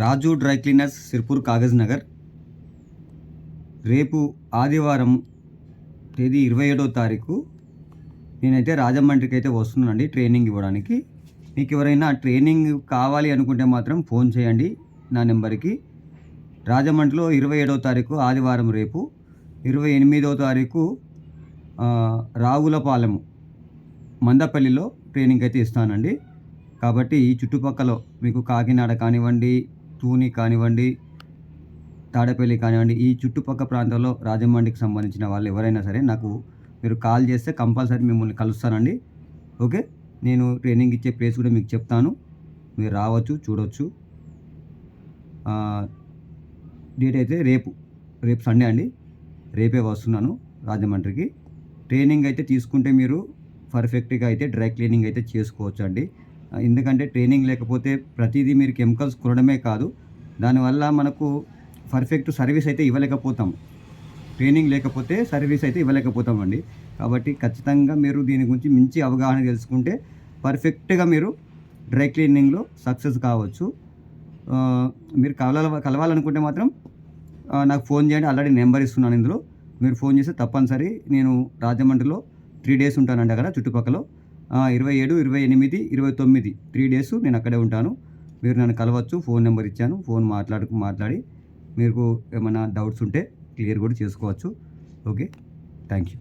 రాజు dry cleaners, Sirpur, Kagaz Nagar. రేపు ఆదివారం తేదీ 27వ తారీఖు నేనైతే రాజమండ్రికి అయితే వస్తున్నానండి ట్రైనింగ్ ఇవ్వడానికి. మీకు ఎవరైనా ట్రైనింగ్ కావాలి అనుకుంటే మాత్రం ఫోన్ చేయండి నా నెంబర్కి. రాజమండ్రిలో 27వ తారీఖు ఆదివారం, రేపు 28వ తారీఖు రావులపాలెం మందపల్లిలో ట్రైనింగ్ అయితే ఇస్తానండి. కాబట్టి ఈ చుట్టుపక్కల మీకు కాకినాడ కానివ్వండి, తూని కానివ్వండి, తాడేపల్లి కానివ్వండి, ఈ చుట్టుపక్కల ప్రాంతాల్లో రాజమండ్రికి సంబంధించిన వాళ్ళు ఎవరైనా సరే నాకు మీరు కాల్ చేస్తే కంపల్సరీ మిమ్మల్ని కలుస్తానండి. ఓకే, నేను ట్రైనింగ్ ఇచ్చే ప్లేస్ కూడా మీకు చెప్తాను, మీరు రావచ్చు, చూడవచ్చు. డేట్ అయితే రేపు సండే అండి. రేపే వస్తున్నాను రాజమండ్రికి. ట్రైనింగ్ అయితే తీసుకుంటే మీరు పర్ఫెక్ట్గా అయితే డ్రై క్లీనింగ్ అయితే చేసుకోవచ్చు అండి. ఎందుకంటే ట్రైనింగ్ లేకపోతే ప్రతిదీ మీరు కెమికల్స్ కొనడమే కాదు, దానివల్ల మనకు పర్ఫెక్ట్ సర్వీస్ అయితే ఇవ్వలేకపోతాం. ట్రైనింగ్ లేకపోతే సర్వీస్ అయితే ఇవ్వలేకపోతామండి. కాబట్టి ఖచ్చితంగా మీరు దీని గురించి మంచి అవగాహన తెలుసుకుంటే పర్ఫెక్ట్గా మీరు డ్రై క్లీనింగ్లో సక్సెస్ కావచ్చు. మీరు కలవాలనుకుంటే మాత్రం నాకు ఫోన్ చేయండి. ఆల్రెడీ నెంబర్ ఇస్తున్నాను ఇందులో. మీరు ఫోన్ చేస్తే తప్పనిసరి నేను రాజమండ్రిలో 3 డేస్ ఉంటానండి అక్కడ చుట్టుపక్కల. 27, 28, 29 3 డేస్ నేను అక్కడే ఉంటాను. మీరు నన్ను కలవచ్చు. ఫోన్ నెంబర్ ఇచ్చాను. ఫోన్ మాట్లాడి మీకు ఏమైనా డౌట్స్ ఉంటే క్లియర్ కూడా చేసుకోవచ్చు. Okay, thank you.